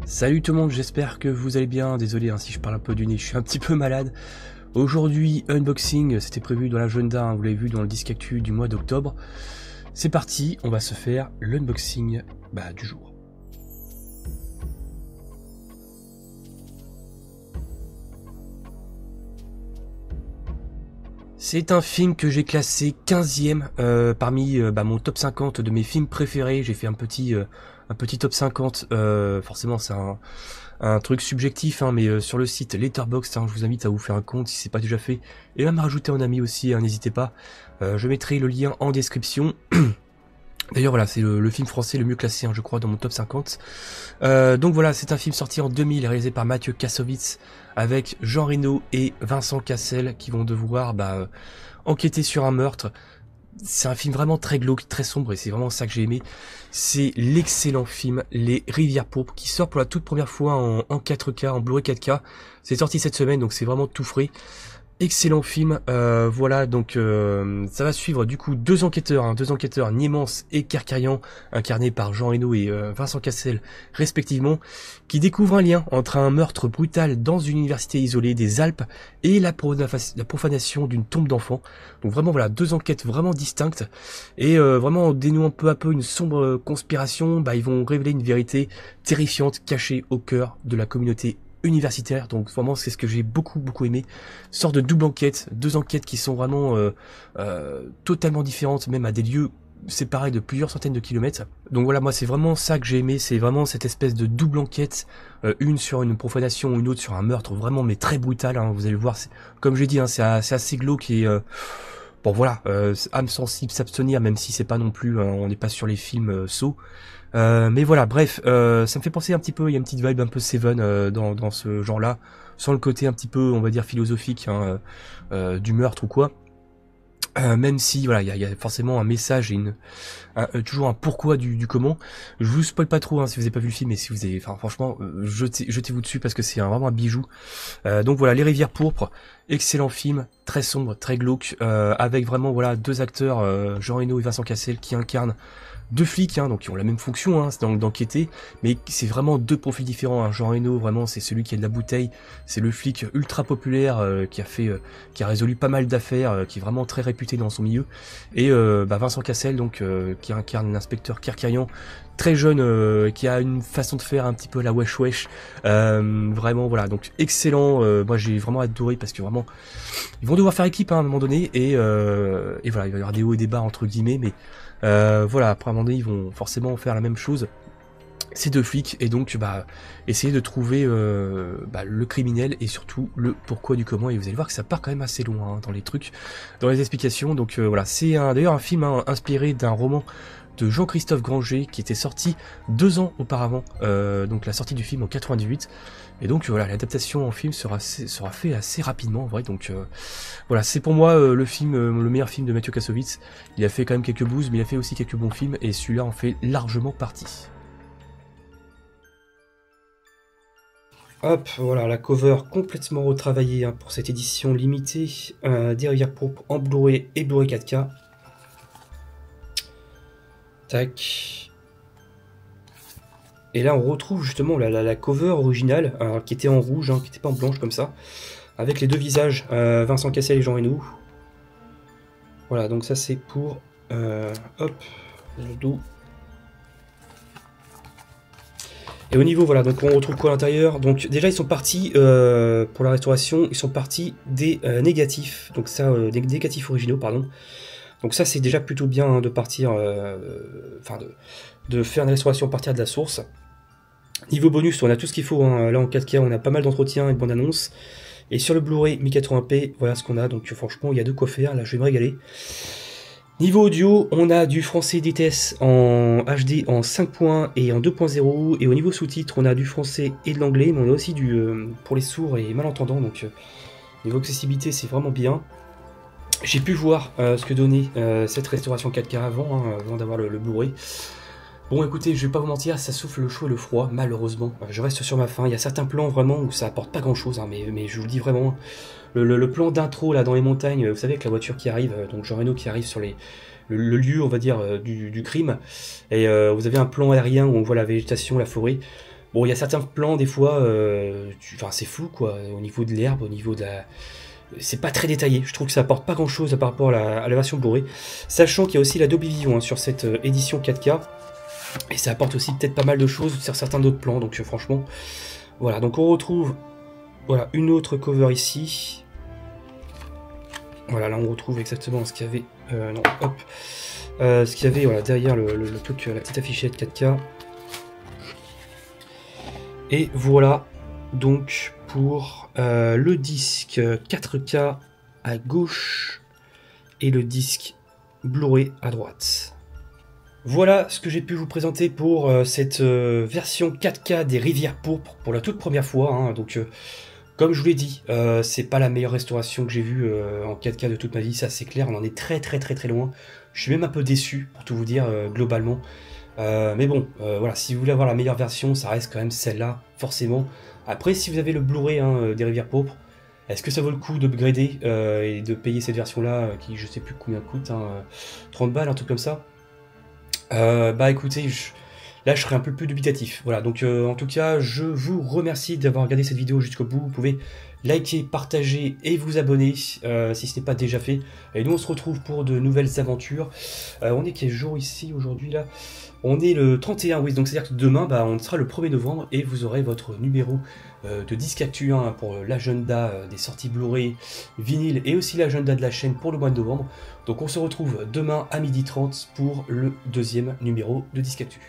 Salut tout le monde, j'espère que vous allez bien. Désolé si je parle un peu du nez, je suis un petit peu malade. Aujourd'hui, unboxing, c'était prévu dans l'agenda, vous l'avez vu dans le disque actu du mois d'octobre. C'est parti, on va se faire l'unboxing du jour. C'est un film que j'ai classé 15e parmi mon top 50 de mes films préférés. J'ai fait un petit top 50, forcément c'est un truc subjectif, mais sur le site Letterboxd, je vous invite à vous faire un compte si c'est pas déjà fait, et à me rajouter un ami aussi, n'hésitez pas. Je mettrai le lien en description. D'ailleurs voilà, c'est le film français le mieux classé, je crois, dans mon top 50. Donc voilà, c'est un film sorti en 2000, réalisé par Mathieu Kassovitz, avec Jean Reno et Vincent Cassel, qui vont devoir enquêter sur un meurtre. C'est un film vraiment très glauque, très sombre, et c'est vraiment ça que j'ai aimé. C'est l'excellent film Les Rivières Pourpres, qui sort pour la toute première fois en 4K, en Blu-ray 4K. C'est sorti cette semaine, donc c'est vraiment tout frais. Excellent film, voilà, donc ça va suivre du coup deux enquêteurs, Niemans et Kerkarian, incarnés par Jean Reno et Vincent Cassel respectivement, qui découvrent un lien entre un meurtre brutal dans une université isolée des Alpes et la profanation d'une tombe d'enfants. Donc vraiment voilà, deux enquêtes vraiment distinctes, et vraiment en dénouant peu à peu une sombre conspiration, ils vont révéler une vérité terrifiante cachée au cœur de la communauté universitaire. Donc vraiment c'est ce que j'ai beaucoup aimé, sorte de double enquête, deux enquêtes qui sont vraiment totalement différentes, même à des lieux séparés de plusieurs centaines de kilomètres. Donc voilà, moi c'est vraiment ça que j'ai aimé, c'est vraiment cette espèce de double enquête, une sur une profanation, une autre sur un meurtre vraiment mais très brutal, vous allez le voir, comme j'ai dit, c'est assez glauque, et bon voilà, âme sensible s'abstenir, même si c'est pas non plus, on n'est pas sur les films Saw. Mais voilà, bref, ça me fait penser un petit peu, il y a une petite vibe un peu Seven dans ce genre-là, sans le côté un petit peu, on va dire, philosophique du meurtre ou quoi. Même si voilà, il y a forcément un message et toujours un pourquoi du comment. Je vous spoil pas trop si vous avez pas vu le film, mais si vous avez, franchement, jetez-vous dessus parce que c'est vraiment un bijou. Donc voilà, Les Rivières Pourpres, excellent film, très sombre, très glauque, avec vraiment voilà deux acteurs, Jean Reno et Vincent Cassel, qui incarnent deux flics, donc qui ont la même fonction, c'est d'enquêter, mais c'est vraiment deux profils différents. Jean Reno, vraiment, c'est celui qui a de la bouteille, c'est le flic ultra populaire qui a résolu pas mal d'affaires, qui est vraiment très réputé dans son milieu. Et Vincent Cassel, donc qui incarne l'inspecteur Kerkarian, très jeune, qui a une façon de faire un petit peu à la wesh wesh. Vraiment, voilà, donc excellent. Moi, j'ai vraiment adoré parce que vraiment, ils vont devoir faire équipe à un moment donné, et voilà, il va y avoir des hauts et des bas entre guillemets, mais voilà, après à un moment donné, ils vont forcément faire la même chose, ces deux flics, et donc essayer de trouver le criminel, et surtout le pourquoi du comment. Et vous allez voir que ça part quand même assez loin dans les trucs, dans les explications. Donc voilà, c'est d'ailleurs un film inspiré d'un roman de Jean-Christophe Granger qui était sorti 2 ans auparavant, donc la sortie du film en 98. Et donc voilà, l'adaptation en film sera fait assez rapidement en vrai. Donc voilà, c'est pour moi le meilleur film de Mathieu Kassovitz. Il a fait quand même quelques bouses, mais il a fait aussi quelques bons films, et celui-là en fait largement partie. Hop, voilà, la cover complètement retravaillée pour cette édition limitée des Rivières Pourpres en Blu-ray et Blu-ray 4K. Tac. Et là on retrouve justement la cover originale, qui était en rouge, qui n'était pas en blanche comme ça, avec les deux visages, Vincent Cassel et Jean Reno. Voilà, donc ça c'est pour hop, le dos. Et au niveau, voilà, donc on retrouve quoi à l'intérieur? Donc déjà ils sont partis pour la restauration, ils sont partis des négatifs, donc ça, des négatifs originaux, pardon. Donc ça c'est déjà plutôt bien de partir, de faire une restauration à partir de la source. Niveau bonus, on a tout ce qu'il faut, là en 4K on a pas mal d'entretiens et de bandes annonces. Et sur le Blu-ray 1080p, voilà ce qu'on a, donc franchement il y a de quoi faire, là je vais me régaler. Niveau audio, on a du français DTS en HD en 5.1 et en 2.0, et au niveau sous-titres, on a du français et de l'anglais, mais on a aussi du pour les sourds et malentendants, donc niveau accessibilité c'est vraiment bien. J'ai pu voir ce que donnait cette restauration 4K avant d'avoir le Blu-ray. Bon écoutez, je vais pas vous mentir, ça souffle le chaud et le froid, malheureusement. Je reste sur ma faim, il y a certains plans vraiment où ça apporte pas grand chose, mais je vous le dis vraiment. Le plan d'intro là dans les montagnes, vous savez, avec la voiture qui arrive, donc Jean Reno qui arrive sur le lieu, on va dire, du crime, et vous avez un plan aérien où on voit la végétation, la forêt. Bon, il y a certains plans, des fois, enfin, c'est flou, quoi, au niveau de l'herbe, au niveau de la... C'est pas très détaillé, je trouve que ça apporte pas grand chose par rapport à la version Blu-ray, sachant qu'il y a aussi la Dolby Vision hein, sur cette édition 4K, et ça apporte aussi peut-être pas mal de choses sur certains d'autres plans, donc franchement, voilà, donc on retrouve, voilà, une autre cover ici, voilà, là on retrouve exactement ce qu'il y avait, non, hop, ce qu'il y avait voilà, derrière le truc, la petite affichette 4K, et voilà, donc pour le disque 4K à gauche et le disque Blu-ray à droite. Voilà ce que j'ai pu vous présenter pour cette version 4K des Rivières Pourpres pour la toute première fois. Hein. Donc, comme je vous l'ai dit, c'est pas la meilleure restauration que j'ai vue en 4K de toute ma vie, ça c'est clair. On en est très loin. Je suis même un peu déçu pour tout vous dire globalement. Mais bon, voilà, si vous voulez avoir la meilleure version, ça reste quand même celle-là, forcément. Après, si vous avez le Blu-ray hein, des Rivières Pourpres, est-ce que ça vaut le coup d'upgrader et de payer cette version-là, qui je sais plus combien coûte, hein, 30 balles, un truc comme ça? Bah écoutez, là je serai un peu plus dubitatif. Voilà, donc en tout cas, je vous remercie d'avoir regardé cette vidéo jusqu'au bout. Vous pouvez liker, partager et vous abonner si ce n'est pas déjà fait. Et nous on se retrouve pour de nouvelles aventures. On est quel jour ici aujourd'hui là? On est le 31, oui, donc c'est-à-dire que demain, bah, on sera le 1er novembre et vous aurez votre numéro de Disque Actu hein, pour l'agenda des sorties Blu-ray, vinyle et aussi l'agenda de la chaîne pour le mois de novembre. Donc on se retrouve demain à 12h30 pour le deuxième numéro de Disque Actu.